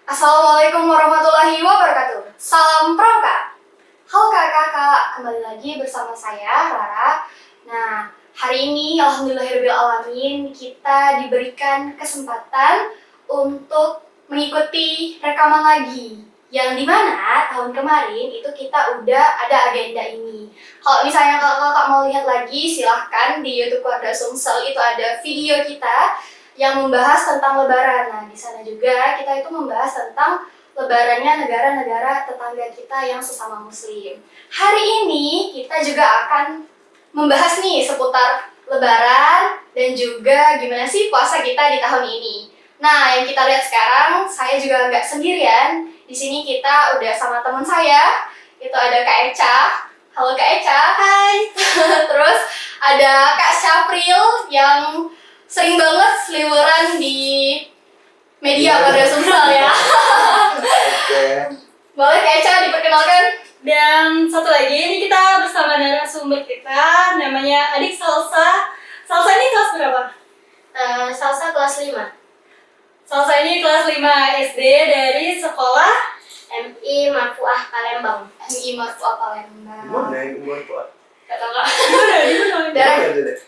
Assalamualaikum warahmatullahi wabarakatuh. Salam Pramuka. Halo kakak, kembali lagi bersama saya Rara. Nah, hari ini alhamdulillahirrahmanirrahim kita diberikan kesempatan untuk mengikuti rekaman lagi. Yang dimana tahun kemarin itu kita udah ada agenda ini. Kalau misalnya kakak mau lihat lagi, silahkan di YouTube Keluarga Sumsel itu ada video kita yang membahas tentang Lebaran. Nah, di sana juga kita itu membahas tentang Lebarannya negara-negara tetangga kita yang sesama Muslim. Hari ini kita juga akan membahas nih seputar Lebaran dan juga gimana sih puasa kita di tahun ini. Nah, yang kita lihat sekarang, saya juga nggak sendirian. Di sini kita udah sama teman saya, itu ada Kak Eca. Halo Kak Eca. Hai. Terus ada Kak Syafril yang sering banget seliweran di media pada Sumsel ya. Oke. Boleh Kak Eca diperkenalkan? Dan satu lagi, ini kita bersama narasumber kita, namanya Adik Salsa. Salsa ini kelas berapa? Salsa kelas 5 Salsa ini kelas 5 SD dari sekolah MI Marfuah Palembang. MI Marfuah Palembang. Gimana yang buat buat? Gak tau Kak. di mana? Daerah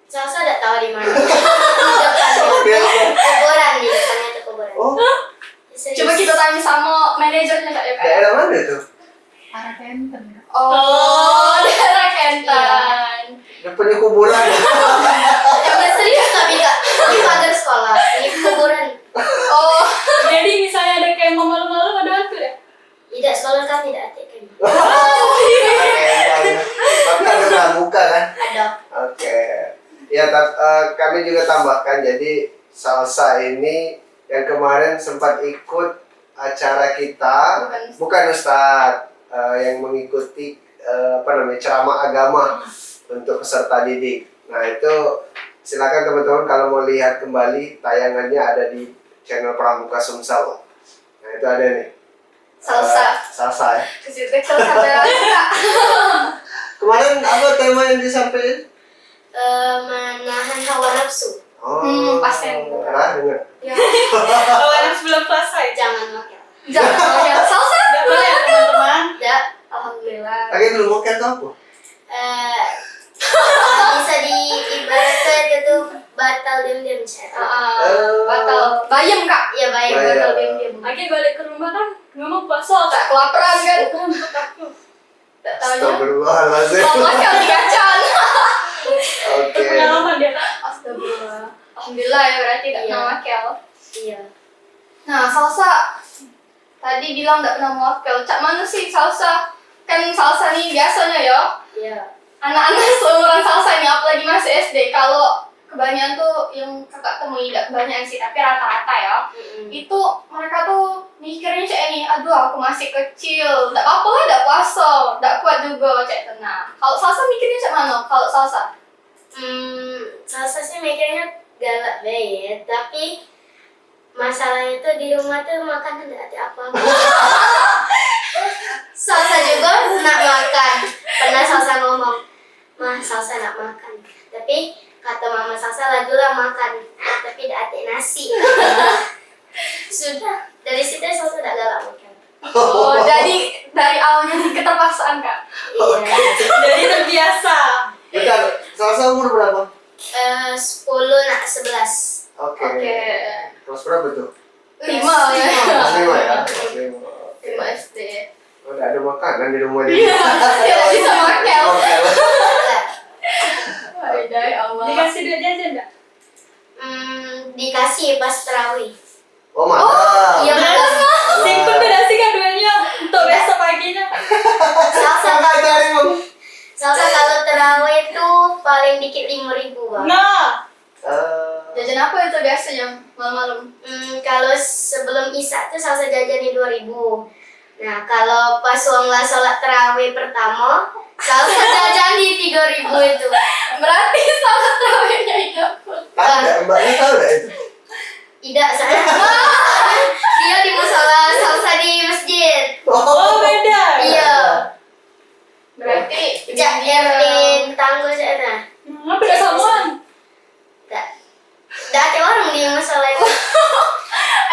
Salsa tidak tahu di mana. Di depan kuburan, di depannya itu kuburan. Oh, Serius. Coba kita tanya sama manajernya Kak ya Kak. daerah mana tuh? Arah Kenten. Oh, daerah Kentan. Depannya kuburan. Jangan serius tapi kak. Ini pagar sekolah. Ini kuburan. Oh, Jadi misalnya ada kayak mau malu-malu ada hantu ya? Tidak sekolah kami tidak atikan. Tapi ada pramuka kan? Ada. Oke. Ya, kami juga tambahkan. Jadi Salsa ini yang kemarin sempat ikut acara kita, bukan Ustadz, yang mengikuti ceramah agama untuk peserta didik. Nah itu silakan teman-teman kalau mau lihat kembali tayangannya ada di channel Pramuka Sumsel. Nah itu ada nih. Salsa. Salsa ya. Kesitu Salsa ada Kak. Kemarin apa tema yang disampaikan? Menahan hawa nafsu. Oh, pasien. dengar. Ya. Kalau anak sebelum puasa ya? Jangan makan. Jangan ya. Salsa. Gak boleh ya teman-teman? Tidak. Alhamdulillah. Lagi belum makan tuh apa? Bisa diibaratkan itu batal diam-diam saya. Batal. Bayam Kak. Ya baik. Bayam. Batal diam-diam. Lagi balik ke rumah kan, memang puasa Tak kelaparan kan? Bukan untuk aku. Tak tahunya. Astagfirullahaladzim. Mama kau dikacang. Oke. Pengalaman dia kak. Astagfirullah. Alhamdulillah ya berarti tidak Iya. pernah makel. Iya. Nah, Salsa tadi bilang nggak pernah makel. Cak mana sih Salsa? Kan Salsa nih biasanya ya. Iya. Anak-anak seumuran Salsa ini apalagi masih SD. Kalau kebanyakan tuh yang kakak temui, tidak kebanyakan sih, tapi rata-rata ya. Itu mereka tuh mikirnya cek ini, aduh aku masih kecil, tidak apa-apa lah, tidak puasa, tidak kuat juga cek tenang. Kalau Salsa mikirnya cek mana? Kalau Salsa? Salsa sih mikirnya galak banget, tapi masalahnya tuh di rumah tuh makan tidak ada apa-apa. Salsa juga nak makan. Pernah Salsa ngomong, "Mah, Salsa nak makan." Tapi kata mama Salsa lagulah makan, tapi tidak ada nasi. Sudah, dari situ Salsa tidak galak makan. Oh, jadi dari awalnya keterpaksaan Kak? Iya. Jadi terbiasa. Bentar, Salsa umur berapa? 10 nak 11. Oke. Oke. Kelas berapa tuh? 5 ya? Kelas 5 ya? Kelas 5. 5 SD. Oh, udah ada makanan di rumah Iya, tidak bisa makel. Oke. Wajah ya Allah. Dikasih duit jajan enggak? Dikasih pas terawih. Oh, mantap. Iya betul. Simpen beda sih kan duitnya untuk besok paginya. Salsa Kakak cari, Bang. Salsa kalau terawih itu paling dikit 5.000 bang. Nah, Jajan apa itu biasanya malam-malam? Kalau sebelum isya tuh Salsa jajannya 2.000. Nah kalau pas uanglah sholat terawih pertama, Salsa jajani 3.000 itu. Berarti salat terawihnya itu. Ada, Mbaknya tahu nggak itu? Tidak saya. Dia di musola, Salsa di masjid. oh beda. Iya. Berarti Jajanin tangguh saya. Apa beda samuan? Tidak ada orang di musola itu.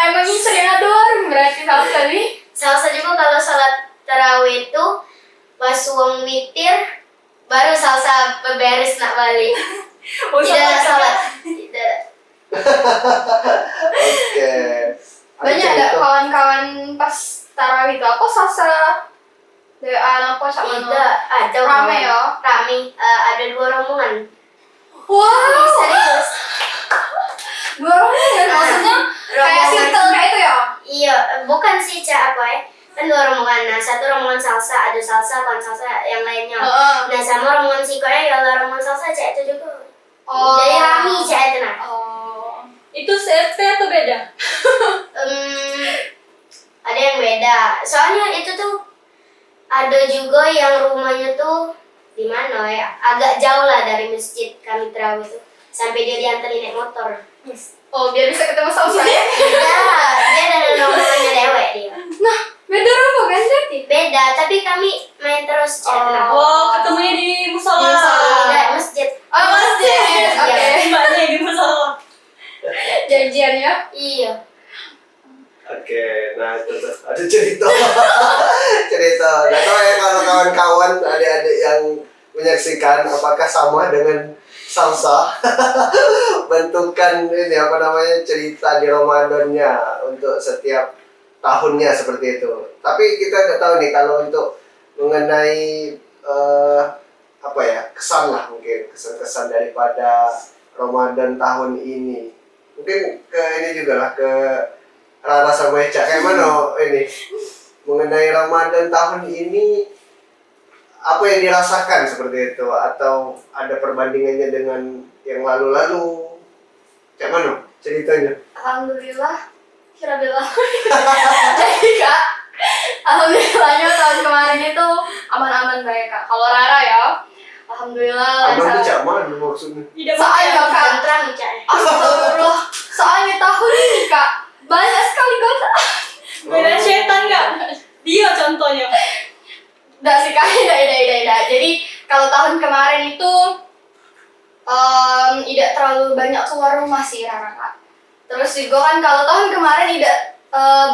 emang kami sering ador berarti salsa nih. Salsa juga kalau salat tarawih itu pas wong witir baru salsa beberes nak balik. Oh, Tidak ada sama salat. Tidak. Oke. Banyak ada kawan-kawan pas tarawih itu aku salsa apa sama Tidak ada Rame ya? Rame. Ada 2 rombongan. Wow, Serius. 2 rombongan maksudnya kayak Rombongan. circle kayak itu ya? Iya, bukan sih Cak apa ya? Kan 2 rombongan. Nah, satu rombongan salsa, ada salsa, kawan salsa yang lainnya. Heeh. Nah, sama rombongan sikonya ya rombongan salsa Cak itu juga. Oh. Dari Rami Cak itu nah. Oh. Itu CFP atau beda? Ada yang beda. Soalnya itu tuh ada juga yang rumahnya tuh di mana ya? Agak jauh lah dari masjid kami terawih tuh. Sampai dia diantarin naik motor. Oh, biar bisa ketemu salsa ya? Beda, dia dengan rombongannya dewek dia. Nah, beda rombongan berarti? Beda, tapi kami main terus Cak. Oh. Nah. Oh, ketemunya di musola. Tidak, masjid. Oh, masjid. Oke. Iya. Mbaknya di musola. Janjian ya? Iya. Oke, nah itu tuh ada cerita. Cerita. Nggak tahu ya kalau kawan-kawan adik-adik yang menyaksikan apakah sama dengan salsa bentukan ini apa namanya cerita di Ramadannya untuk setiap tahunnya seperti itu. Tapi kita nggak tahu nih kalau untuk mengenai apa ya kesan lah mungkin kesan-kesan daripada Ramadan tahun ini. Mungkin ke ini juga lah ke Rara sama Eca kayak mana ini mengenai Ramadan tahun ini apa yang dirasakan seperti itu atau ada perbandingannya dengan yang lalu-lalu kayak mana ceritanya? Alhamdulillah. Alhamdulillah. Jadi Kak, alhamdulillahnya tahun kemarin itu aman-aman baik Kak. Kalau Rara ya, alhamdulillah. Aman tuh cak mana maksudnya? Tidak Soalnya Kak, Tentram Cak. astagfirullah. Soalnya tahun ini Kak, banyak sekali godaan. beda setan nggak? Dia contohnya. Nggak sih Kak, tidak. Jadi kalau tahun kemarin itu tidak terlalu banyak keluar rumah sih Rara Kak. Terus juga kan kalau tahun kemarin tidak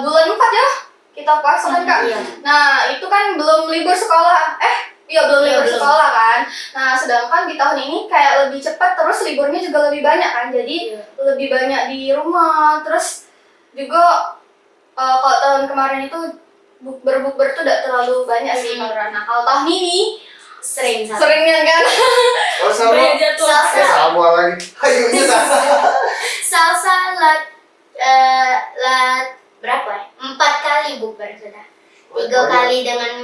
bulan 4 ya kita puasa kan Kak. Iya. Nah itu kan belum libur sekolah. Iya belum Iya, libur belum. sekolah kan. Nah sedangkan di tahun ini kayak lebih cepat terus liburnya juga lebih banyak kan. Jadi Iya. lebih banyak di rumah. Terus juga kalau tahun kemarin itu bukber tuh tidak terlalu banyak sih kalau Rara. Nah kalau tahun ini Sering Cak. seringnya kan. Oh sama? Beda jadwal. Salsa. Sama lagi. Ayo kita. Salsa lat berapa ya? 4 kali bukber sudah. 3 kali dengan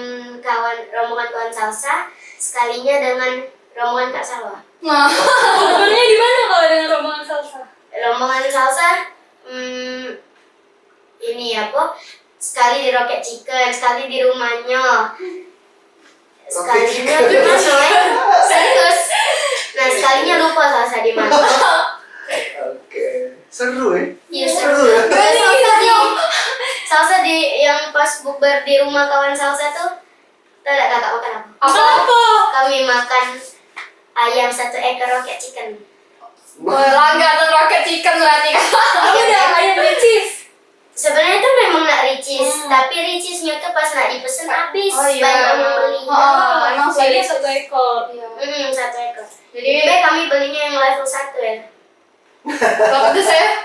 rombongan kawan salsa, sekalinya dengan rombongan Kak Salwa. Nah Sebenarnya di mana kalau dengan rombongan salsa? Rombongan salsa, ini apa? Sekali di Rocket Chicken, sekali di rumahnya. Sekalinya di mana ya? Serius. Nah sekalinya lupa salsa di mana. Oke. Seru ya? Iya Seru seru. ya? Salsa di yang pas bukber di rumah kawan salsa tuh, tahu gak kakak makan apa? Apa? Kami makan ayam 1 ekor Rocket Chicken. langganan Rocket Chicken berarti Kak. Aku udah ayam ricis. Sebenarnya itu memang nak ricis, tapi ricisnya tuh pas nak dipesen habis Oh, iya. banyak yang beli. Oh, emang sih. Lagi 1 ekor. Iya. 1 ekor. Jadi Jadi kami belinya yang level 1 ya. waktu itu saya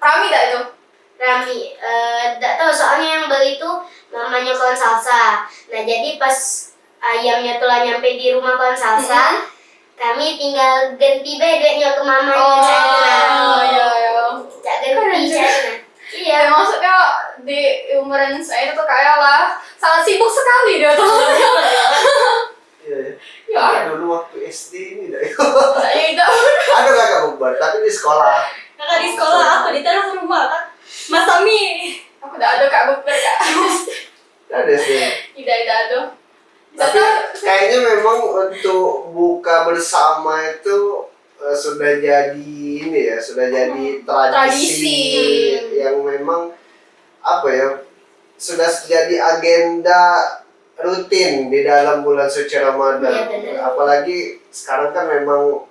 Rami tak itu? Rami, tidak tahu soalnya yang beli itu mamanya kawan salsa. Nah jadi pas ayamnya telah nyampe di rumah kawan salsa, kami tinggal ganti duitnya ke mamanya China. iya. Cak ganti China. Iya. Ya maksudnya di umuran saya itu kayak lah sangat sibuk sekali dia tuh. Iya ya. Ya. Dulu waktu SD ini dah. Saya itu. Ada kakak bukber tapi di sekolah. Kakak di sekolah, aku di teras rumah kan. Mas Ami. Aku udah ada Kak bukber Kak. Ada sih. Tidak ada. Tapi kayaknya memang untuk buka bersama itu sudah jadi ini ya, sudah jadi tradisi yang memang apa ya, sudah jadi agenda rutin di dalam bulan suci Ramadan. Iya, benar. Apalagi sekarang kan memang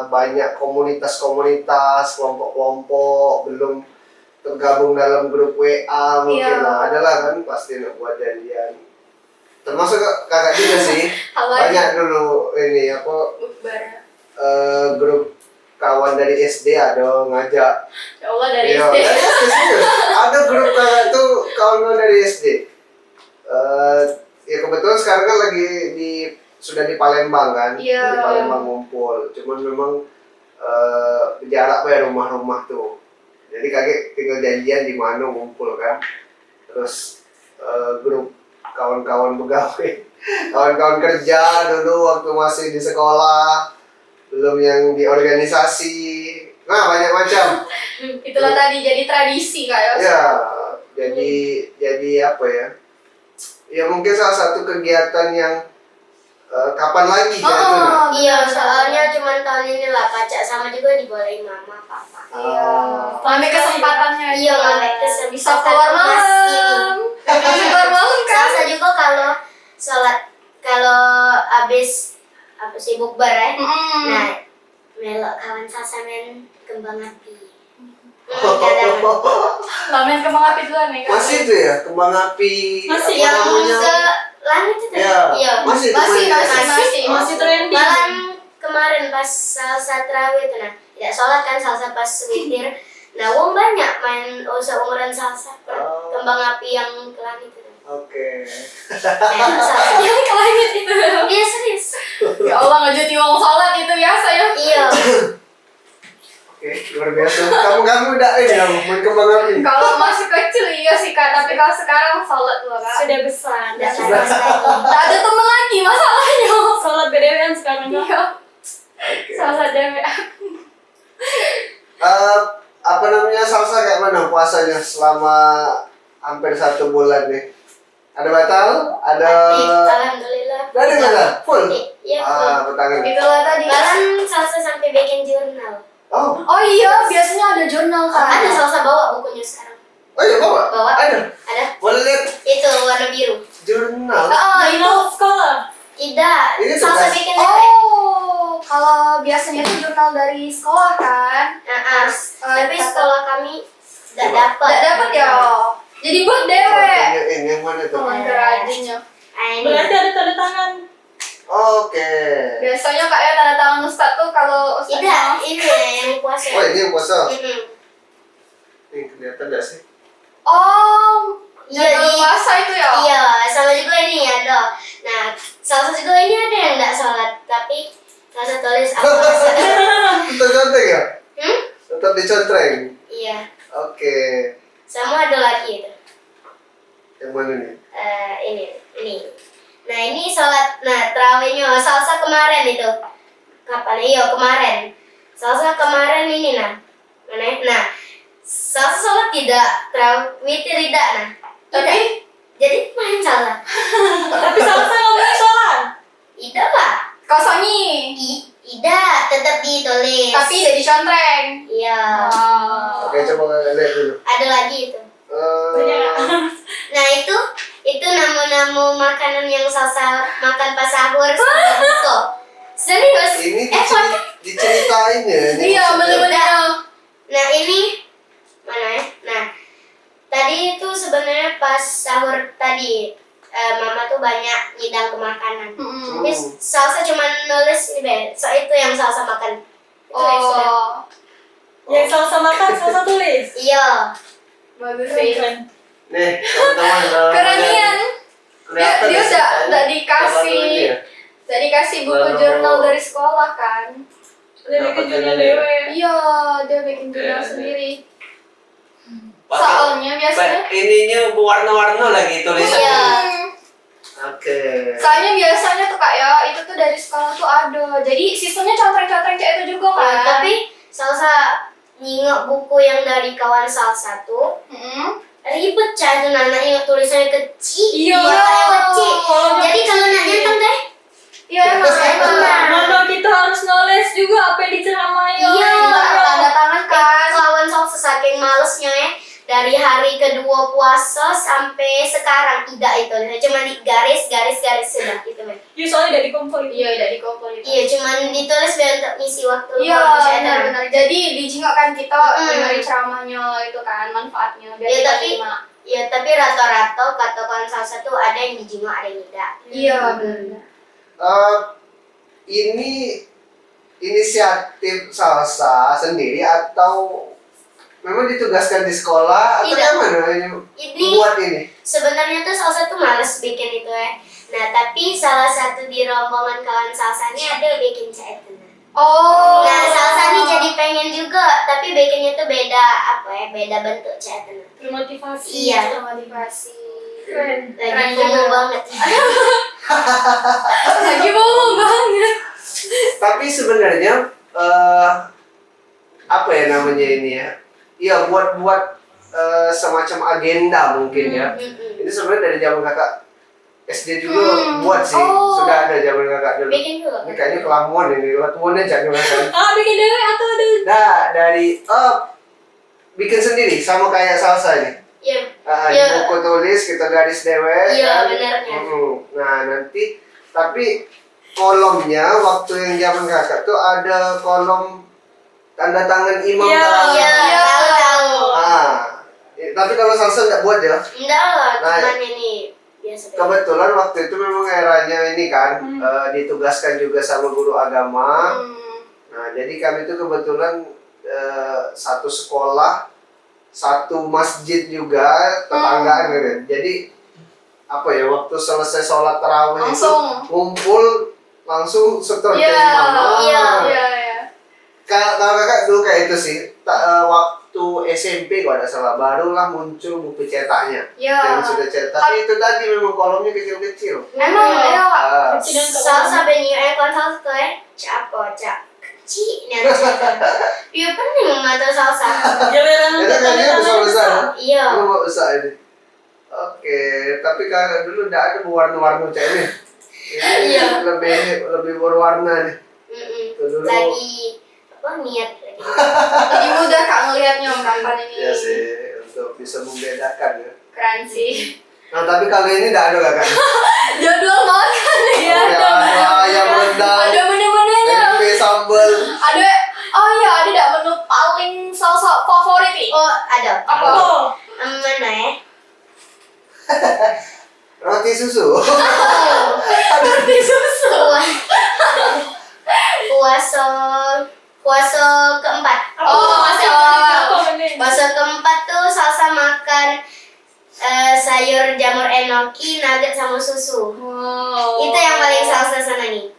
banyak komunitas-komunitas, kelompok-kelompok, belum tergabung dalam grup WA mungkin Iya. lah. Adalah kan pasti nak buat janjian. Termasuk kakak juga sih. Halo Banyak dulu ini apa bukber. grup kawan dari SD ada ngajak. Ya Allah dari Iya, SD. dari SD serius. Ada grup kakak tuh kawan dari SD. Ya kebetulan sekarang kan lagi sudah di Palembang kan. Iya. Di Palembang ngumpul. Cuman memang jarak ya rumah-rumah tuh. Jadi kakek tinggal janjian di mana ngumpul kan. Terus grup kawan-kawan pegawai, kawan-kawan kerja dulu waktu masih di sekolah, belum yang di organisasi. Nah, banyak macam. Itulah tadi jadi tradisi Kak Yos. Ya, jadi apa ya? Ya mungkin salah satu kegiatan yang kapan lagi kayak itu nah. Iya, soalnya cuma tahun ini lah pacak sama juga dibolehin mama papa. Iya. Ambil kesempatannya. Iya, aja. ngambil kesempatan Bisa keluar pas malam. Bisa keluar malam kan? Salsa juga kalau sholat kalau abis apa sih bukber ya. Nah, melok kawan salsa main kembang api. Kadang Lamen kembang api duluan nih Kak. Masih itu ya, kembang api. Masih, apa yang namanya? ke langit itu. Ya, Iya. masih itu Masih, mainnya. Masih trending. Malam kemarin pas salsa terawih itu nah, tidak sholat kan salsa pas witir. Nah, wong banyak main seumuran salsa. Oh. Kembang api yang ke langit itu. Oke. Salsa. Yang ke langit itu. Iya serius. Ya Allah ngejuti wong sholat itu biasa ya. Iya. Oke, luar biasa. Kamu udah ini ya, main kembang api. Kalau masih kecil iya sih Kak, tapi kalau sekarang sholat loh Kak. Sudah besar. Tidak Sudah. lagi lagi. Tak ada temen lagi masalahnya. Sholat BDW sekarang Kak. Iya. Oke. Salah satu Apa namanya salsa kayak mana puasanya selama hampir 1 bulan nih? Ada batal? Ada? Alhamdulillah. Ada batal? Full? Iya full. Bertangan. Itulah tadi. Bahkan salsa sampai bikin jurnal. Oh, Oh iya, biasanya ada jurnal Kak. Ada salsa bawa bukunya sekarang. oh iya bawa? Bawa. Ada? Ada. Boleh lihat Itu warna biru. jurnal? itu. Jurnal sekolah. Tidak. Ini Salsa tugas. bikin apa? Oh, kalau biasanya itu jurnal dari sekolah kan. Tapi sekolah kami tidak dapat. Tidak dapat ya. Jadi buat Oh, dewe. tunjukin yang mana tuh? Teman kerajinnya. Ini. Berarti ada tanda tangan. Oke. Biasanya Kak ya tanda tangan ustad tuh kalau Tidak, ustadnya. ini yang puasa. Oh ini yang puasa? Mm-mm. Nih kelihatan gak sih? Oh, Iya, jurnal di- puasa itu ya. Iya, sama juga ini ada. Nah, salsa juga ini ada yang tidak sholat, tapi salsa tulis apa puasa. Tetap contreng ya? Hmm? Tetap dicontreng? Iya, Oke. sama ada lagi itu. Yang mana nih? Ini. Nah, ini sholat. Nah, terawihnya salsa kemarin itu. Kapan? Iya, kemarin. Salsa kemarin ini nah. Mana? Nah, salsa sholat tidak, terawih tidak nah. Tapi Jadi main salsa. Tapi salsa ngomongin sholat. Tidak pak. kosongi. Tidak, tetap ditulis. Tapi tidak dicontreng. Iya. Oh. Oke coba lihat dulu. Ada lagi itu. Nah itu namu-namu makanan yang salsa makan pas sahur sebelum buka. Serius? Ini Fun. diceritain ya? Ini Iya, maksudnya. bener-bener. Nah ini mana ya? Nah tadi itu sebenarnya pas sahur tadi mama tuh banyak ngidang ke makanan. Mm-mm. Terus salsa cuma nulis ini be, so itu yang salsa makan. Itu yang sudah. Oh, Yang salsa makan, salsa tulis. Iya. bagus sih. Keren. Nih teman-teman. Keranian. Kelihatan Dia ya sih, udah kan? dikasih. Gambar ini ya? Udah dikasih buku Baru- jurnal dari sekolah kan. Udah bikin jurnal Dapat dewe. Iya, dia bikin jurnal Oke, sendiri. Pakai- Soalnya biasanya. ininya berwarna-warna lagi tulisannya. Iya. Oke. Soalnya biasanya tuh Kak ya, itu tuh dari sekolah tuh ada. Jadi sistemnya contreng-contreng kayak itu juga kan. Tapi salsa nyingok buku yang dari kawan salsa tuh Mm-mm. ribet cah itu nana ingat tulisannya kecil. Iya. Yang kecil. Kalau Jadi kalau nak nyentang deh. Iya emang emang. mana kita harus nulis juga apa yang diceramai. Iya. Tanda tangan kan. Kawan salsa saking malesnya ya. Dan dari hari kedua puasa sampai sekarang tidak itu. Cuma di garis sudah gitu men. Ya soalnya dari kompor itu. Iya, dari kompor itu. Iya, cuman ditulis biar untuk ngisi waktu Iya, luang syaitan. benar-benar. Jadi dijingokkan kita dengerin ceramahnya itu kan, manfaatnya biar Iya, kita tapi terima. ya tapi rata-rata kata kawan salsa tuh ada yang dijingok, ada yang tidak. Iya, benar. Ini inisiatif salsa sendiri atau memang ditugaskan di sekolah atau Tidak. yang mana ini Ini buat ini? sebenarnya tuh salsa tuh males bikin itu ya. Nah, tapi salah satu di rombongan kawan salsa ini ada yang bikin itu. Oh. Nah, salsa ini jadi pengen juga, tapi bikinnya tuh beda beda bentuk itu. Termotivasi. Iya. Motivasi. Keren. Lagi Keren FOMO juga. banget. Lagi mau banget. Tapi sebenarnya apa ya namanya ini ya? Iya buat semacam agenda mungkin ya. Ini sebenarnya dari zaman kakak SD juga buat sih, Oh. sudah ada zaman kakak dulu. Bikin juga. Ini kayaknya kelamuan ini, tuannya jangan kakak. Bikin dewe atau ada? Nah dari bikin sendiri sama kayak salsa ini. Iya. Di Iya. buku tulis kita garis dewek. Iya, kan? benarnya. Nah nanti tapi kolomnya waktu yang zaman kakak tuh ada kolom tanda tangan imam Iya. tarawih. Iya, tahu. Tapi kalau salsa nggak buat ya. Enggak lah, Nah, cuman ini biasa. Kebetulan waktu itu memang eranya ini kan ditugaskan juga sama guru agama. Nah jadi kami itu kebetulan satu sekolah, satu masjid juga tetanggaan gitu. Jadi apa ya waktu selesai sholat tarawih itu Langsung. ngumpul langsung setor ke Iya. imam. Iya. Iya. Kalau kakak dulu kayak itu sih. Waktu SMP kalau ada salah barulah muncul buku cetaknya. Iya. Yang sudah cetak. Tapi itu tadi memang kolomnya kecil-kecil. Emang ya. Ah. Kecil dan Salsa benyo konsol tuh cak kecil nih ada cerita. Iya penting mata salsa. Jalanan Itu kayaknya besar-besar. Iya. Lu mau usah ini. Oke, tapi kalau dulu enggak ada warna-warna kayak ini. Ini Iya. lebih berwarna nih. Dulu. Lagi niat lagi. Jadi mudah kak ngelihatnya kapan ini. Ya sih, untuk bisa membedakan ya. Keren sih. Nah, tapi kali ini enggak ada kakak. Jadwal banget kan ya. Ada ayam rendang, Ada menu-menunya. tempe sambal. Ada. Oh iya, ada nggak menu paling salsa favorit nih? Oh ada. Apa? Mana ya? Roti susu. Roti susu. Puasa keempat. Puasa keempat tuh salsa makan sayur jamur enoki, nugget sama susu. Wow. Itu yang paling salsa sana nih.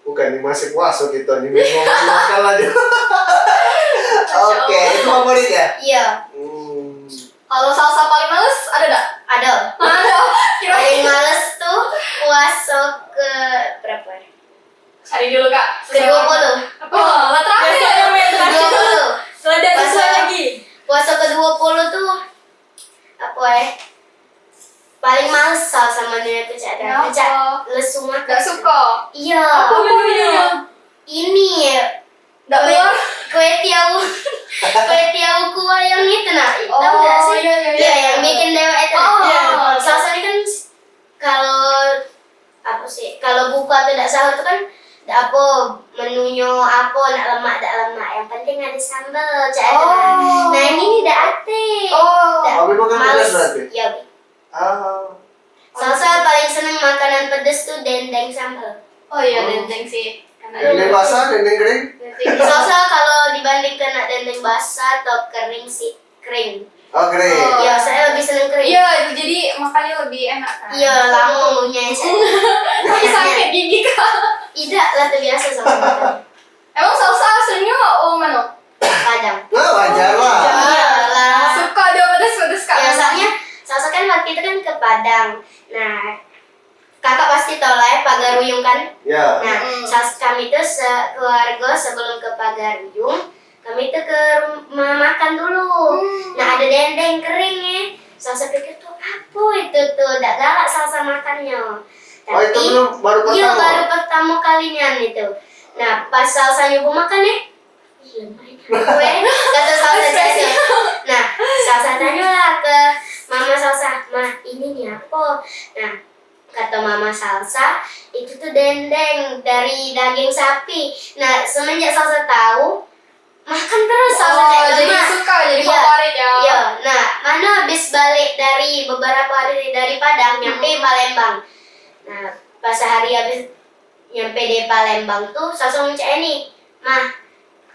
Bukan, ini masih puasa kita nih. Memang makan aja. Oke, itu favorit ya? Iya, Kalau salsa paling males ada nggak? ada. Ada. Paling males tuh puasa ke berapa ya? Cari dulu kak. Ke-20. Oh, lah terakhir. Biasanya yang terakhir. 20. Setelah dari Puasa lagi. Puasa ke-20 tuh apa ya? Paling males salsa menunya tuh Cak. Kenapa? Cak lesu makan. Gak suka. Iya. Apa menunya? Ini ya. Nggak keluar? Kue tiaw kuah yang itu nah. Tahu nggak Oh sih? iya iya. Iya, yang bikin dewa itu. Oh. Iya. Salsa ini kan kalau apa sih? Kalau buka atau tidak sahur itu kan apa menunya apa nak lemak. Yang penting ada sambal Cak. Oh. Nah ini tidak ate. Oh. Nggak, Abi makan males. pedas berarti? Iya. Bi. Ah, Salsa paling seneng makanan pedas tuh dendeng sambal. Oh iya dendeng sih. dendeng basah, dendeng kering. Salsa kalau dibandingkan nak dendeng basah atau kering sih kering. Oh, kering. Oh. Ya saya lebih seneng kering. Iya, jadi makannya lebih enak kan. Iya, lama ngunyah Tapi sakit gigi kak. Tidak lah terbiasa sama makan. Emang salsa aslinya mana? Padang. Nah, wajar lah. Iya lah. Suka ada pedas-pedas kak. Ya soalnya salsa kan waktu itu kan ke Padang. Nah, kakak pasti tahu lah ya Pagaruyung kan. Ya. Nah, kami tuh keluarga sebelum ke Pagaruyung, kami tuh ke rumah makan dulu. Nah, ada dendeng kering ya. Salsa pikir tuh apa itu tuh, tidak galak salsa makannya. Oh, itu belum baru pertama. Iya, baru pertama kalinya itu. Nah, pas salsa nyoba makan ya, iya lumayan gue kata salsa Cecil. Nah, Salsa tanyalah ke Mama Salsa, "Mah, ini nih apa?" Nah, kata Mama Salsa, "Itu tuh dendeng dari daging sapi." Nah, semenjak Salsa tahu, makan terus Salsa kayak jadi Mama. suka, jadi Iya. favorit ya. Iya, nah, mana habis balik dari beberapa hari dari Padang, nyampe Palembang. Nah, pas hari habis nyampe di Palembang tuh, Salsa ngecek ini, "Mah,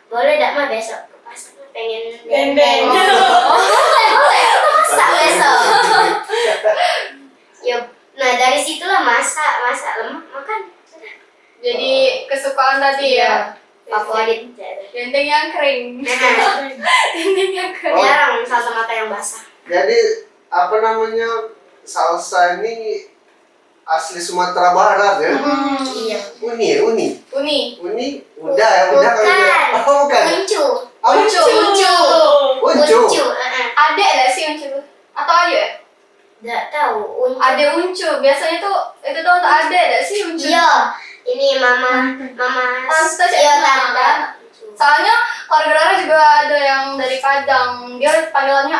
boleh gak mah besok ke pasar mah pengen Dendeng. boleh, kita masak besok. Ya, nah dari situlah masak lemak makan. Sudah. Jadi kesukaan tadi ya. Favorit. Dendeng yang kering. Nah, Dendeng yang kering. jarang Salsa makan yang basah. Jadi apa namanya, salsa ini asli Sumatera Barat ya? Iya. Uni. Uni. Udah ya, udah kalau Bukan. gitu. Oh, bukan. Uncu. Uncu. Uncu. Adek nggak sih uncu? Atau adek ya? Nggak tahu. Uncu. Adek uncu. Biasanya tuh itu tuh untuk adek nggak sih uncu? Iya. Ini mama. Tante, Iya, Cik. tante. Soalnya keluarga Rara juga ada yang dari Padang. Dia panggilannya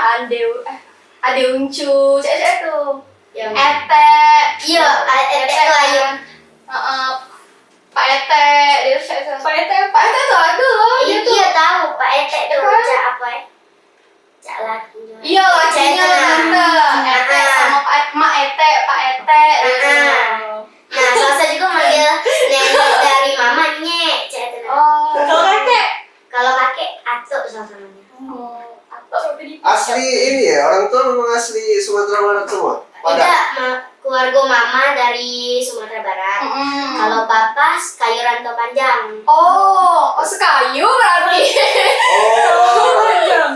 ade uncu. Cek tuh. Yang Ete. Iya, ete tuh ayo. Pak Ete. Dia cek. Pak Ete. Pak Ete tuh ada loh. Dia tuh. Iya tahu Pak Ete tuh Kan? cak apa ya? Cak laki. Iya, lakinya Bunda. Ete sama Mak Ete, Pak Ete. gitu. Nah, Salsa juga manggil nenek dari mama Nyek, cak itu. Oh. Kalau kakek. Kalau kakek Atuk Salsa namanya. Coba di Asli ini ya, orang tua memang asli Sumatera Barat semua. Padang. Tidak, keluarga mama dari Sumatera Barat. Kalau papa kayu rantau panjang. Oh, sekayu berarti. Oh, panjang.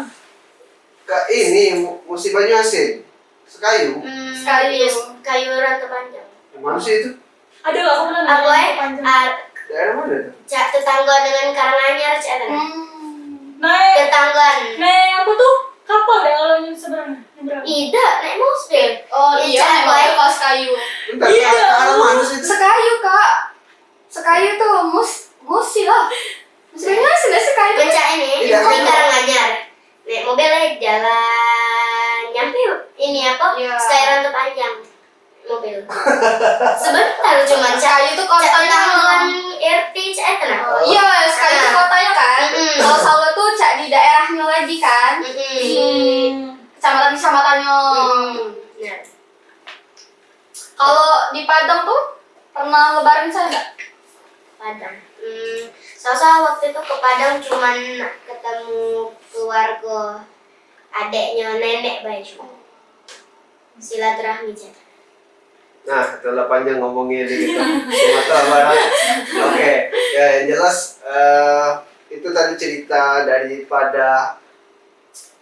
ini musim Banyu Asin. Sekayu. Sekayu. Kayu rantau panjang. Mana sih itu? Ada nggak kamu nanya? Apa ya? Panjang. Daerah mana itu? Cak tetangga dengan Karanganyar, cak itu. Naik. Tetanggaan. Naik apa tuh? Kapal deh kalau yang seberang. Nyebrang. Tidak, naik mobil. Oh Iya, iya, Cak, memang baik. itu kalau sekayu. Bentar, Iya. ke arah mana sih itu? Sekayu kak. Sekayu tuh musi lah. Sebenarnya sudah sekayu. Bencak ini Iya, di kan? Karanganyar. Naik mobilnya jalan nyampe ini apa? Iya. Sky rantau panjang. Mobil. Sebentar cuman cak. Sekayu tuh kotanya. Tetanggaan RT cak itu nah. Oh. Iya, sekayu tuh kotanya kan. Kalau Solo tuh cak di daerahnya lagi kan. Di kecamatan-kecamatannya. Nah, Kalau di Padang tuh pernah lebaran saya nggak? Padang. Salsa waktu itu ke Padang cuman ketemu keluarga adeknya nenek baju. Silaturahmi cak. Nah, setelah panjang ngomongnya di kita Sumatera Barat. Oke, ya yang jelas itu tadi cerita daripada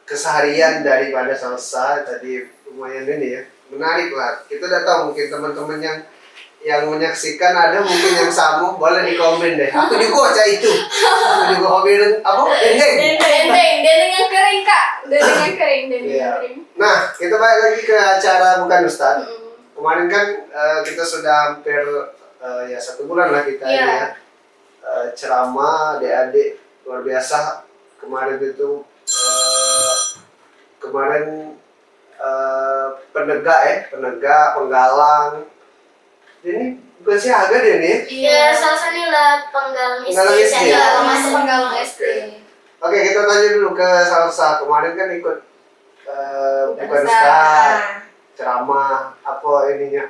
keseharian daripada Salsa tadi, lumayan ini ya, menarik lah. Kita udah tahu mungkin teman-teman yang menyaksikan ada mungkin yang sama, boleh di komen deh. Aku juga cah itu, aku juga hobi apa dendeng. Dendeng yang kering kak. Dendeng yang kering, dendeng Iya. yang kering. Nah, kita balik lagi ke acara Bukan Ustadz. Kemarin kan kita sudah hampir ya 1 bulan lah kita Iya. ini ya ceramah adik-adik luar biasa. Kemarin itu penegak, penggalang. Ini bukan siaga dia nih. Ya, Salsa nih lah penggalang Penggalang istri istri. Iya, saya. masuk penggalang SD. Oke, kita tanya dulu ke Salsa. Kemarin kan ikut Bukan Ustadz. Ustadz, ceramah, apa ininya,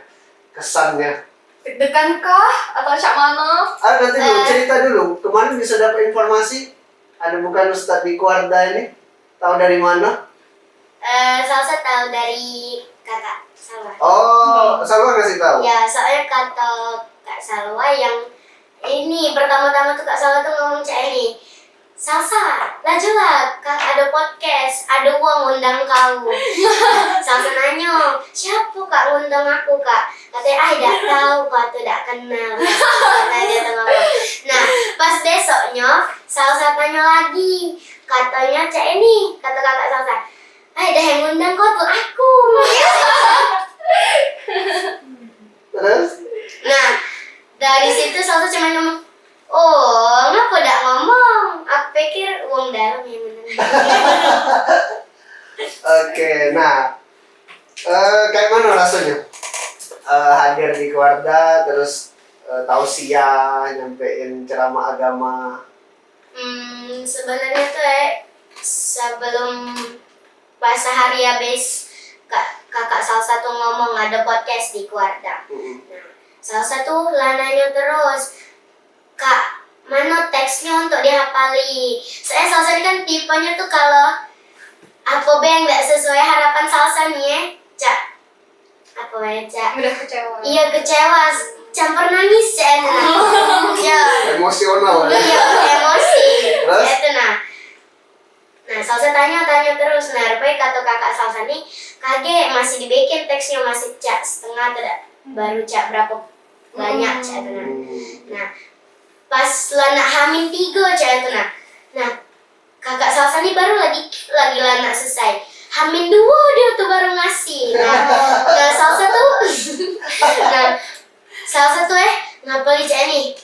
kesannya. Deg-degan kah? Atau cak mana? Nanti dulu, cerita dulu. Kemarin bisa dapat informasi ada Bukan Ustadz di Kuarda ini. Tahu dari mana? Salsa tahu dari kakak Salwa. Oh, Salwa ngasih tahu. Ya, soalnya kata Kak Salwa yang ini pertama-tama tuh Kak Salwa tuh ngomong cak ini, Salsa, lajulah Kak ada podcast, ada uang undang kau. Salsa nanya, siapa Kak undang aku Kak? Katanya, tidak tahu Kak, tidak kenal. Kata dia tuh ngomong. Nah, pas besoknya Salsa tanya lagi, katanya cak ini, kata kakak Salsa, dah yang ngundang kau tuh aku. Terus? Nah, dari situ Salsa cuma ngomong, oh, ngapa udah ngomong? Aku pikir uang dalam yang menang. Oke, nah kayak mana rasanya hadir di keluarga terus tausiah, nyampein ceramah agama? Sebenarnya tuh sebelum pas hari habis kakak salah satu ngomong ada podcast di keluarga. Nah, salah satu lananya terus, Kak, mana teksnya untuk dihafali? Saya Salsa ini kan tipenya tuh kalau apa yang nggak sesuai harapan Salsa nih Cak. Apa ya, Cak? Udah kecewa. Iya kecewa, campur nangis Cak. Iya. Emosional ya? Iya, emosi. Terus? Itu Nah, Salsa tanya terus. Nah, rupanya kata kakak Salsa nih, kage masih dibikin teksnya masih Cak setengah tidak baru Cak berapa banyak Cak itu Nah, pas lanak Hamin 3 Cak itu Nah, kakak Salsa nih baru lagi lanak selesai. Hamin 2 dia tuh baru ngasih. Nah Salsa tuh Salsa tuh ngapalin Cak nih.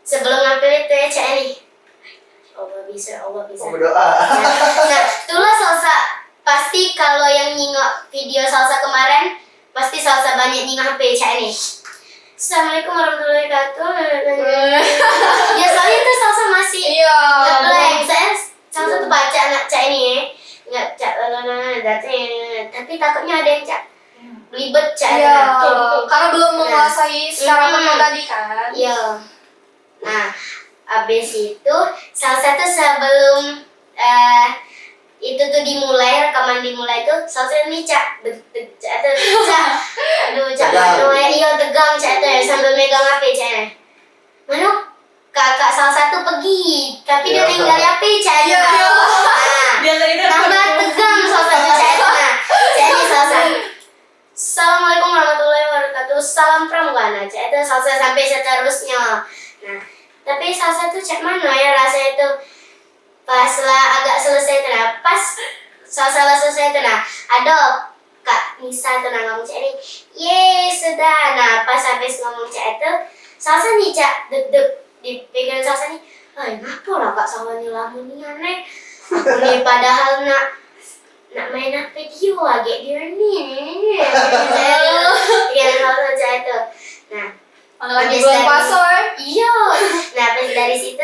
Sebelum ngapalin itu Cak nih. Allah bisa. Oh, berdoa. Nah, itulah Salsa. Pasti kalau yang nyingok video Salsa kemarin, pasti Salsa banyak nyingok HP Cak nih. Assalamualaikum warahmatullahi wabarakatuh. Ya soalnya tuh Salsa masih nge-blank. Salsa tuh baca anak Cak ini nggak Cak tapi takutnya ada yang Cak ribet Cak. Iya, karena belum menguasai secara penuh tadi kan. Iya. Nah, abis itu salah satu sebelum itu tuh rekaman dimulai tuh Salsa ini Cak aduh Cak iya tegang Cak tuh sambil megang HP Cak. Mana kakak salah satu pergi tapi dia tinggal HP Cak. Tambah tegang Salsa tuh Cak itu Cak ini Salsa. Assalamualaikum warahmatullahi wabarakatuh. Salam pramuka Cak itu Salsa sampai seterusnya. Nah, tapi Salsa tuh Cak mana ya rasanya itu pas lah agak selesai itu pas Salsa selesai itu ada Kak Nisa itu ngomong Cak ini sudah. Nah pas habis ngomong Cak itu Salsa nih Cak deg-deg di pikiran Salsa nih ngapa lah Kak Salsa nih lamun nih aneh aku nih padahal nak main video lagi dia nih pikiran Salsa Cak itu. Nah Lagi bulan puasa iya. Nah pas dari situ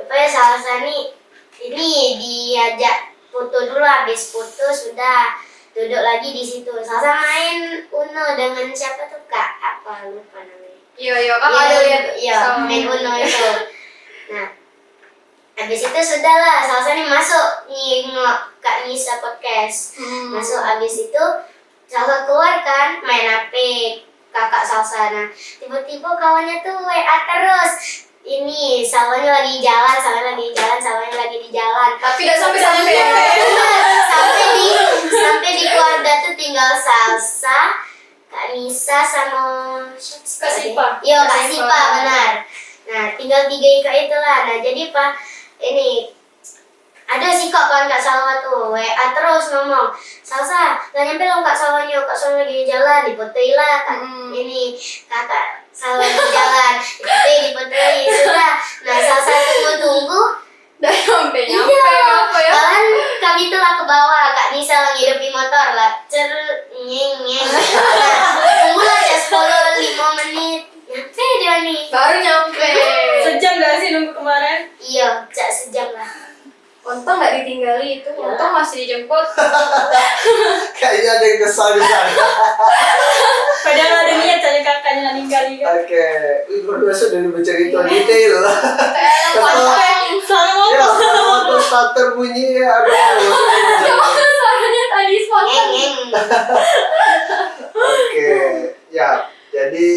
rupanya Salsa nih ini diajak foto dulu, habis foto sudah duduk lagi di situ. Salsa main Uno dengan siapa tuh Kak? Apa lupa namanya. Iya, kan ada lihat. Iya, main Uno itu. Nah, habis itu sudahlah Salsa nih masuk ngingok Kak Nisa podcast. Masuk habis itu Salsa keluar kan main HP kakak Salsa. Nah, tiba-tiba kawannya tuh WA terus. Ini Salsanya lagi jalan, Salsanya lagi di jalan. Tapi tidak sampai. Sampai di keluarga tuh tinggal Salsa, Kak Nisa sama Kak Sipa. Iya, Kak Sipa benar. Nah, tinggal 3 ika itulah. Nah, jadi Pak ini ada sih kawan Kak Salwa tuh WA terus ngomong, Salsa, gak nyampe lo Kak Salwanya lagi jalan, dipotoi lah Kak ini kakak Salwa di jalan, dipotoi sudah. Nah Salsa tunggu Udah sampai iya, apa ya? bahkan kami tuh lah ke bawah, Kak Nisa lagi hidup di motor lah, nyeng. Nah, tunggulah aja 10-5 menit, nyampe dia nih. Baru nyampe. Sejam gak sih nunggu kemarin? Iya, sejam lah. Untung nggak ditinggali itu, untung masih dijemput. Kayaknya ada yang kesal di sana. Padahal ada niat aja kakaknya ninggalin kan. Oke, berdua sudah bercerita detail. Selalu Ya, ngomong. waktu starter bunyi ya, aduh. Suaranya tadi spontan. Ngeng. Oke, ya, jadi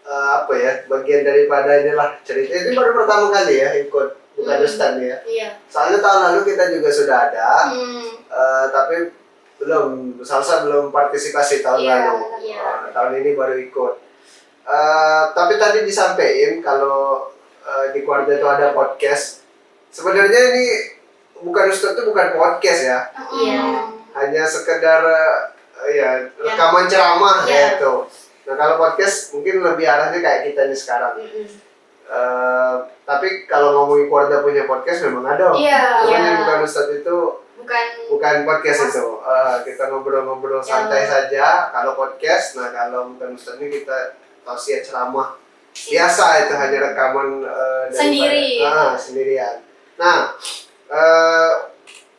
apa ya, bagian daripada inilah cerita. Ini baru pertama kali ya ikut bukan Ustaz ya. Iya. Soalnya tahun lalu kita juga sudah ada, tapi Salsa belum partisipasi tahun lalu. Iya. Tahun ini baru ikut. Tapi tadi disampaikan kalau di keluarga itu ada podcast. Sebenarnya ini bukan Ustaz itu bukan podcast ya, Iya. hanya sekedar ya rekaman ceramah Iya. gitu. Nah kalau podcast mungkin lebih arahnya kayak kita nih sekarang. Tapi kalau ngomongin keluarga punya podcast memang ada. Iya. Cuman yang bukan Ustadz itu Bukan podcast itu. Kita ngobrol-ngobrol santai saja. Kalau podcast, nah kalau bukan Ustadz ini kita tausiah ceramah biasa itu hanya rekaman Sendiri. sendirian. Nah,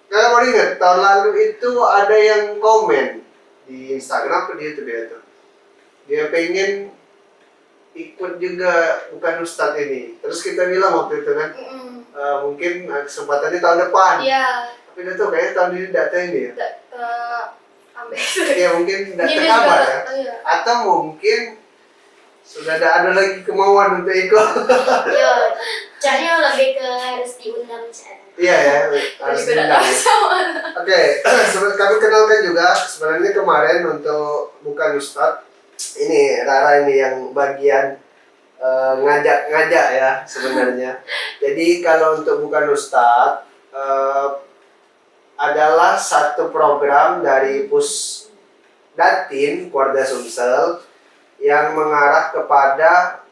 kalian mau ingat tahun lalu itu ada yang komen di Instagram atau di YouTube ya itu. Dia pengen ikut juga bukan Ustadz ini. Terus kita bilang waktu itu kan, mungkin kesempatannya tahun depan. Iya. Tapi dia tuh kayaknya tahun ini data ini ya. Ambil. Ya mungkin data Ini kabar juga, ya. iya. Atau mungkin sudah ada lagi kemauan untuk ikut. Yo, caranya lebih ke harus diundang cara. Iya ya, harus diundang. Oke, kami kenalkan juga sebenarnya kemarin untuk bukan Ustadz. Ini Rara ini yang bagian ngajak-ngajak ya sebenarnya. Jadi kalau untuk bukan Ustadz adalah satu program dari Pusdatin Keluarga Sumsel yang mengarah kepada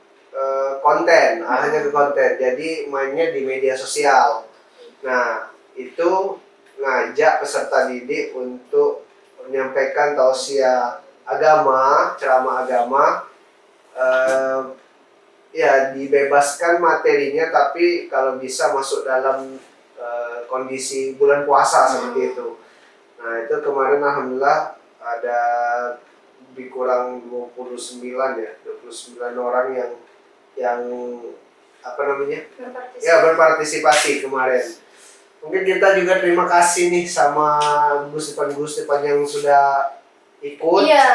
konten, arahnya ke konten. Jadi mainnya di media sosial. Nah, itu ngajak peserta didik untuk menyampaikan tausiah agama, ceramah agama. Ya dibebaskan materinya, tapi kalau bisa masuk dalam kondisi bulan puasa seperti itu. Nah itu kemarin alhamdulillah ada lebih kurang 29 ya, 29 orang yang apa namanya? Berpartisipasi kemarin. Mungkin kita juga terima kasih nih sama Gus Depan yang sudah ikut. Iya.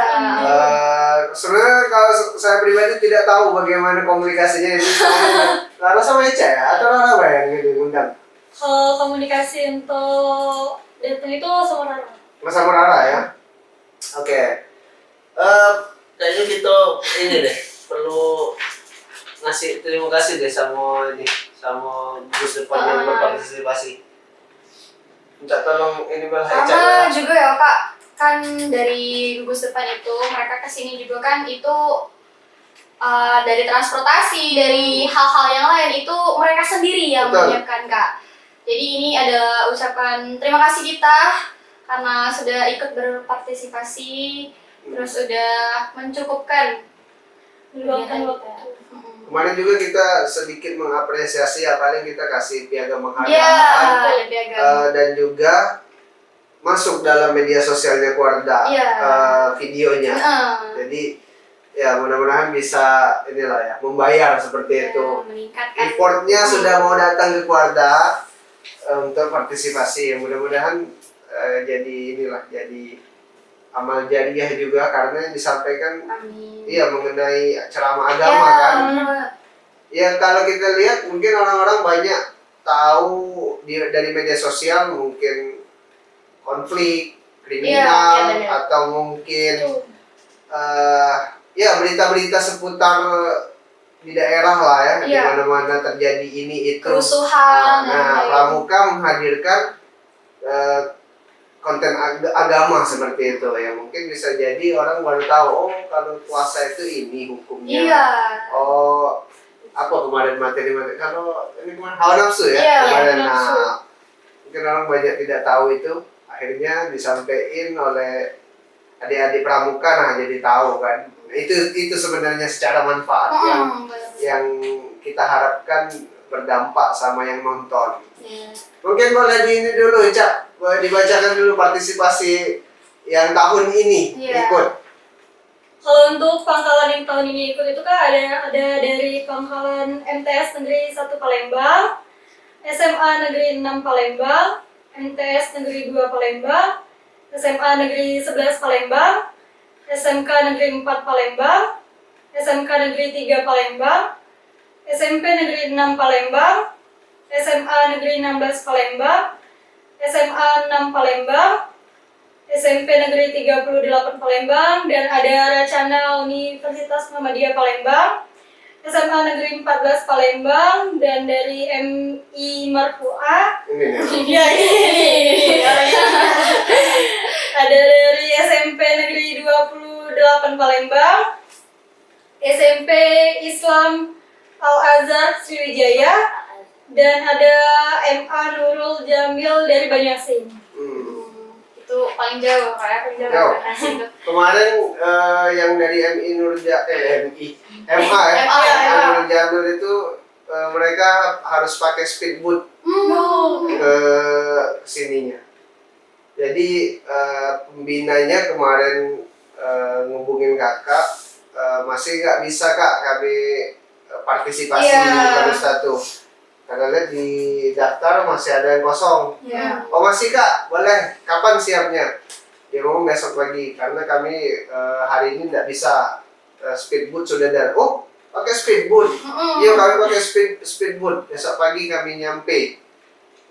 Sebenarnya kalau saya pribadi tidak tahu bagaimana komunikasinya ini. Lara sama Eca ya? Atau Lara apa yang diundang? Kalau komunikasi untuk datang itu sama Rara. Sama Rara ya? Oke. Kayaknya kita ini deh perlu ngasih terima kasih deh sama Gus Depan yang berpartisipasi. Minta tolong ini Bang Eca. Sama juga ya Kak, kan dari gugus depan itu mereka kesini juga kan itu dari transportasi, dari hal-hal yang lain itu mereka sendiri yang Betul. menyiapkan Kak. Jadi ini ada ucapan terima kasih kita karena sudah ikut berpartisipasi, terus sudah mencukupkan Meluangkan kegiatan waktu. Kemarin juga kita sedikit mengapresiasi, paling kita kasih piagam Iya, penghargaan piagam. dan juga masuk dalam media sosialnya keluarga Iya. videonya. Jadi ya mudah-mudahan bisa inilah ya membayar seperti itu. Meningkatkan. Effortnya sudah mau datang ke keluarga untuk partisipasi. Mudah-mudahan jadi inilah jadi amal jariah juga karena yang disampaikan Amin. iya mengenai ceramah agama Ya, kan. benar. Ya kalau kita lihat mungkin orang-orang banyak tahu dari media sosial mungkin konflik, kriminal, Iya, benar. atau mungkin ya berita-berita seputar di daerah lah ya, di Iya. mana-mana terjadi ini itu. Kerusuhan. Nah, Pramuka menghadirkan konten agama seperti itu ya, mungkin bisa jadi orang baru tahu oh kalau puasa itu ini hukumnya. Iya. Oh apa kemarin materi kalau ini kemarin hawa nafsu ya Iya, kemarin. hawa nafsu. Nah, mungkin orang banyak tidak tahu itu, akhirnya disampaikan oleh adik-adik pramuka, nah jadi tahu kan. Itu sebenarnya secara manfaat yang kita harapkan berdampak sama yang nonton. Iya. Mungkin boleh di ini dulu Cak, boleh dibacakan dulu partisipasi yang tahun ini Iya. ikut. Kalau untuk pangkalan yang tahun ini ikut itu kan ada dari pangkalan MTS Negeri 1 Palembang, SMA Negeri 6 Palembang, MTS Negeri 2 Palembang, SMA Negeri 11 Palembang, SMK Negeri 4 Palembang, SMK Negeri 3 Palembang, SMP Negeri 6 Palembang, SMA Negeri 16 Palembang, SMA 6 Palembang, SMP Negeri 38 Palembang, dan ada Racana Universitas Muhammadiyah Palembang, SMA Negeri 14 Palembang, dan dari MI Marfu'ah. Ini nih. Ya ini. Ada dari SMP Negeri 28 Palembang, SMP Islam Al-Azhar Sriwijaya, dan ada MA Nurul Jamil dari Banyuasin. Itu paling jauh kayak paling jauh Jauh. referensi itu. Kemarin yang dari MI MA ya, MA, ya. Nurul Jamil itu mereka harus pakai speedboat ke sininya. Jadi pembinanya kemarin ngubungin kakak, masih nggak bisa kak kami partisipasi di Bukan Ustadz tuh. Karena lihat di daftar masih ada yang kosong. Iya. Oh masih kak, boleh. Kapan siapnya? Dia ngomong besok pagi karena kami hari ini tidak bisa. Speedboat sudah ada. Oh pakai speedboat. Iya kami pakai speedboat. Besok pagi kami nyampe.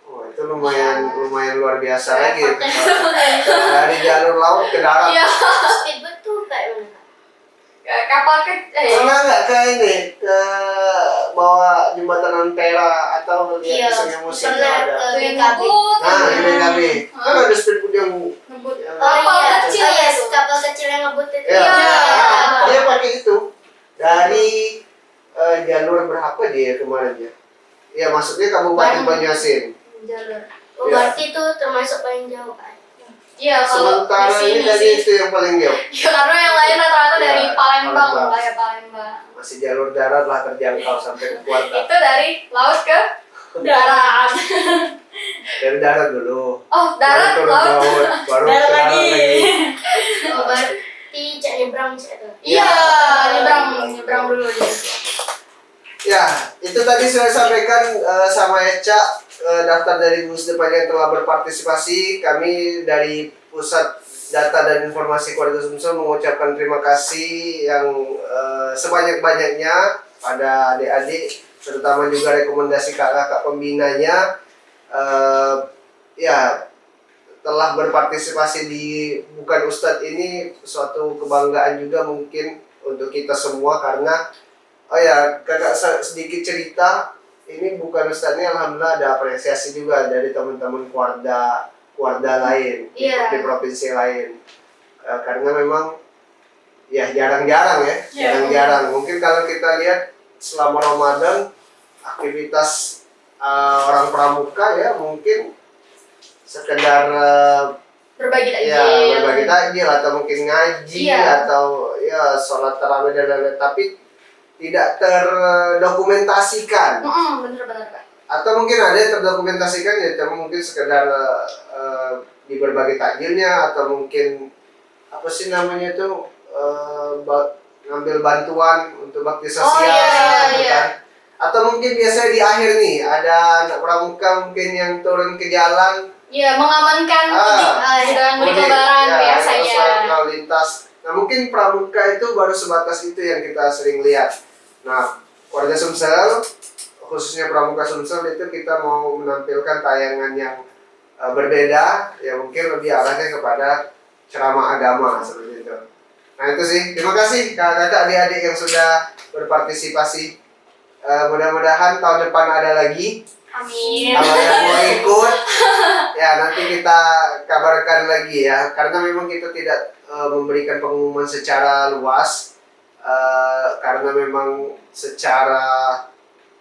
Oh itu lumayan luar biasa lagi. Dari jalur laut ke darat. Iya. Speedboat tuh kayak mana? Kapal kecil. Pernah nggak ke ini ke bawa jembatan Ampera atau Iya, lihat Sungai Musi itu pernah ada? ke Yang BKB. ngebut. Nah di BKB kan ada speedboat yang Ngebut. Oh iya, kecil oh iya, itu. kapal kecil yang ngebut itu. ya, Iya. dia pakai itu dari jalur berapa dia kemarin ya? Ya maksudnya Kabupaten Banyuasin. Jalur. Oh, berarti itu termasuk paling jauh kan? Iya, kalau Sementara di ini sini tadi sih. itu yang paling jauh. Ya, karena yang lain rata-rata Iya, dari Palembang Palembang. lah ya Palembang. Masih jalur darat lah terjangkau sampai ke Kuarta. Itu dari laut ke darat. Dari darat dulu. Oh, darat, Baru turun laut. laut, baru Darat ke darat lagi. Oh, berarti cak nyebrang cak tuh. Iya, nyebrang dulu dia. Ya, itu tadi saya sampaikan sama Eca daftar dari gugus depan yang telah berpartisipasi. Kami dari Pusat Data dan Informasi Keluarga Sumsel mengucapkan terima kasih yang sebanyak-banyaknya pada adik-adik, terutama juga rekomendasi kakak-kakak pembinanya. Ya, telah berpartisipasi di Bukan Ustadz ini suatu kebanggaan juga mungkin untuk kita semua karena oh ya kakak sedikit cerita ini Bukan Ustadznya alhamdulillah ada apresiasi juga dari teman-teman Kuarda lain Iya. di provinsi lain. Karena memang ya jarang-jarang ya, jarang-jarang. Mungkin kalau kita lihat selama Ramadan aktivitas orang pramuka ya mungkin sekedar Berbagi takjil. ya berbagi takjil atau mungkin ngaji Iya. atau ya sholat tarawih dan lain-lain, tapi tidak terdokumentasikan. Bener-bener Kak. Atau mungkin ada yang terdokumentasikan ya cuma mungkin sekedar di berbagi takjilnya atau mungkin apa sih namanya itu ngambil bantuan untuk bakti sosial gitu iya. kan. Atau mungkin biasanya di akhir nih ada anak pramuka mungkin yang turun ke jalan Iya, mengamankan dengan mudik lebaran biasanya. lalu lintas. Nah mungkin pramuka itu baru sebatas itu yang kita sering lihat. Nah Keluarga Sumsel khususnya Pramuka Sumsel itu kita mau menampilkan tayangan yang berbeda, ya mungkin lebih arahnya kepada ceramah agama seperti itu. Nah itu sih, terima kasih kakak-kakak adik-adik yang sudah berpartisipasi. Mudah-mudahan tahun depan ada lagi. Amin. Kalau yang mau ikut, ya nanti kita kabarkan lagi ya. Karena memang kita tidak memberikan pengumuman secara luas, karena memang secara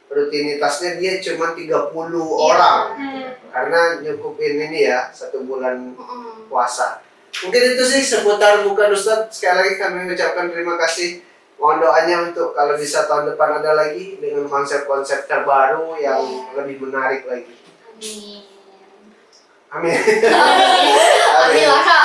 rutinitasnya dia cuma 30 orang. Karena nyukupin ini ya 1 bulan puasa. Mungkin itu sih seputar Bukan Ustadz. Sekali lagi kami mengucapkan terima kasih. Mohon doanya untuk kalau bisa tahun depan ada lagi dengan konsep-konsep terbaru yang lebih menarik lagi. Amin. Amin. Amin lah Kak.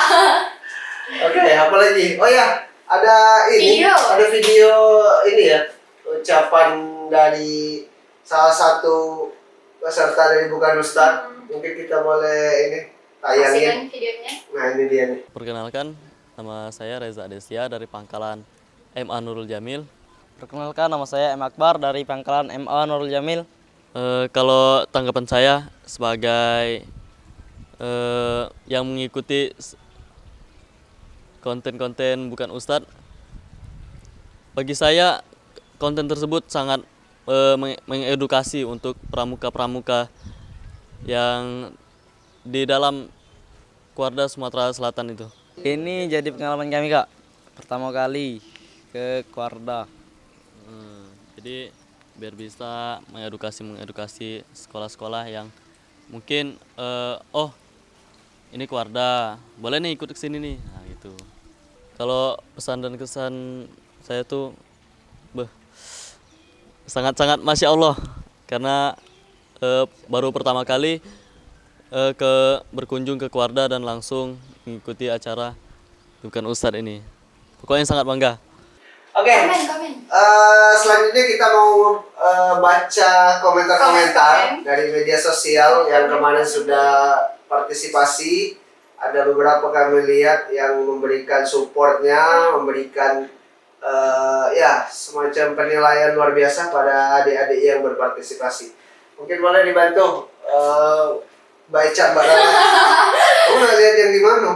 Oke, apa lagi? Oh ya, ada ini, ada video ini ya, ucapan dari salah satu peserta dari Bukan Ustadz. Mungkin kita boleh ini tayangin. Videonya. Nah ini dia nih. Perkenalkan, nama saya Reza Adesia dari Pangkalan MA Nurul Jamil. Perkenalkan, nama saya M. Akbar dari Pangkalan MA Nurul Jamil. Kalau tanggapan saya sebagai yang mengikuti konten-konten Bukan Ustadz, bagi saya konten tersebut sangat mengedukasi untuk pramuka-pramuka yang di dalam Kuarda Sumatera Selatan itu. Ini jadi pengalaman kami, Kak. Pertama kali ke Kuarda. Jadi biar bisa mengedukasi sekolah-sekolah yang mungkin ini keluarga, boleh nih ikut ke sini nih. Nah, gitu. Kalau pesan dan kesan saya tuh sangat-sangat Masya Allah, karena baru pertama kali berkunjung ke Keluarga dan langsung mengikuti acara bukan Ustadz ini. Pokoknya sangat bangga. Oke. Komen. Selanjutnya kita mau baca komentar-komentar dari media sosial yang kemarin sudah partisipasi. Ada beberapa kami lihat yang memberikan supportnya, memberikan ya semacam penilaian luar biasa pada adik-adik yang berpartisipasi. Mungkin boleh dibantu baca Mbak Rara. Kamu udah lihat yang di mana?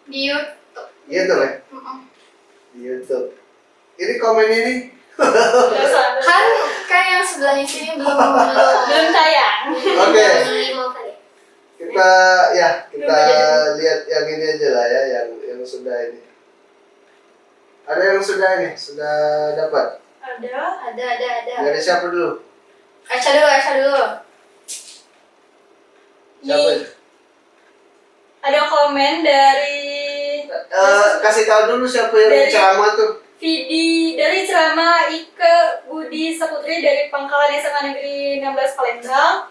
Di YouTube. YouTube ya? Di YouTube. Ini komen ini. Kan yang sebelahnya sini belum tayang. Oke. 5 kali. Kita lihat yang ini aja lah ya, yang sudah ini. Ada yang sudah ini, sudah dapat. Ada. Dari siapa dulu? Aisyah dulu. Siapa? Ada komen dari Kasih tahu dulu siapa yang ceramah tuh. dari ceramah Ike Budi Saputri dari Pangkalan SMA Negeri 16 Palembang.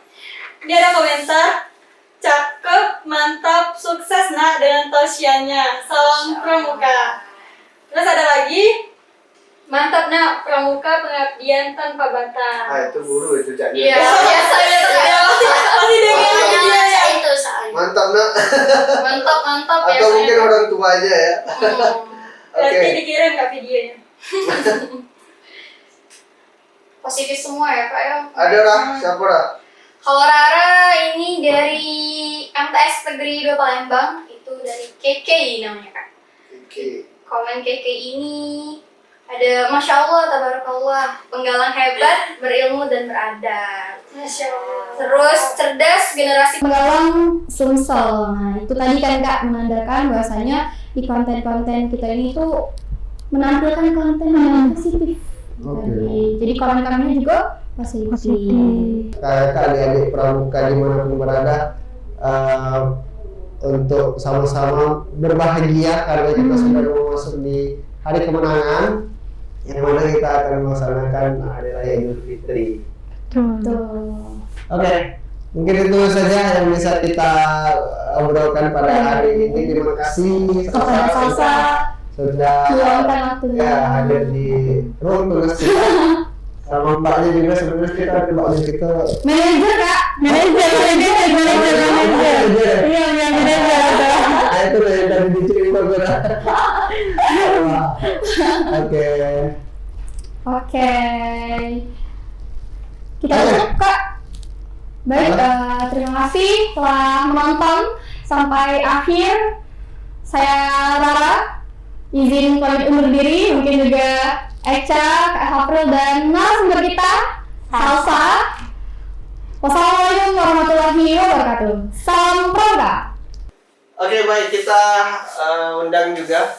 Dia ada komentar, cakep, mantap, sukses nak dengan tausiahnya. Salam pramuka. Terus ada lagi, mantap nak pramuka pengabdian tanpa batas. Itu guru itu Cak. Iya, biasa gitu kan. Pasti dengan dia ya. Itu soalnya. Mantap nak. Mantap Atau mungkin orang tua aja ya. Berarti dikirim kak videonya. Positif semua ya Kak ya. Ada Rah, siapa Rah? Kalau Rara ini dari MTS Negeri 2 Palembang, itu dari KK namanya Kak. Oke. Komen KK ini ada Masya Allah, Tabarakallah, penggalang hebat, berilmu dan beradab. Masya Allah. Terus cerdas, generasi penggalang Sumsel. Nah itu tadi kan Kak menandakan bahwasanya di konten-konten kita ini tuh menampilkan konten yang positif. Jadi komen-komennya juga positif. Kayak adik-adik pramuka dimanapun berada, untuk sama-sama berbahagia karena kita sudah mau masuk di hari kemenangan, yang mana kita akan melaksanakan Hari Raya Idul Fitri. Oke, mungkin itu saja yang bisa kita obrolkan pada hari ini. Terima kasih Kepada Salsa sudah meluangkan waktunya. ya hadir di ruang tugas kita. Sama Mbaknya juga sebenarnya kita ada Mbaknya kita. Manajer Kak, manajer. Iya, manajer. Ah, itu dari dicerita gue. Oke. Kita tutup Kak. Baik, terima kasih telah menonton sampai akhir. Saya Rara, izin pamit undur diri, mungkin juga Eca, Kak April, dan narasumber kita, Salsa. Wassalamualaikum warahmatullahi wabarakatuh. Salam Pramuka. Oke, baik, kita undang juga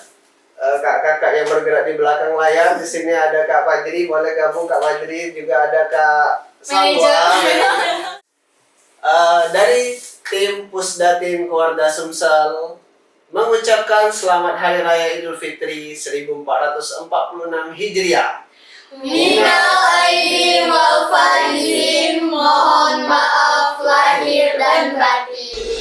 kakak-kakak yang bergerak di belakang layar. Di sini ada Kak Fajri, boleh gabung Kak Fajri, juga ada Kak Salwa. Dari tim Pusdatin Keluarga Sumsel mengucapkan selamat Hari Raya Idul Fitri 1446 Hijriah. Minal aidin wal faizin, mohon maaf lahir dan batin.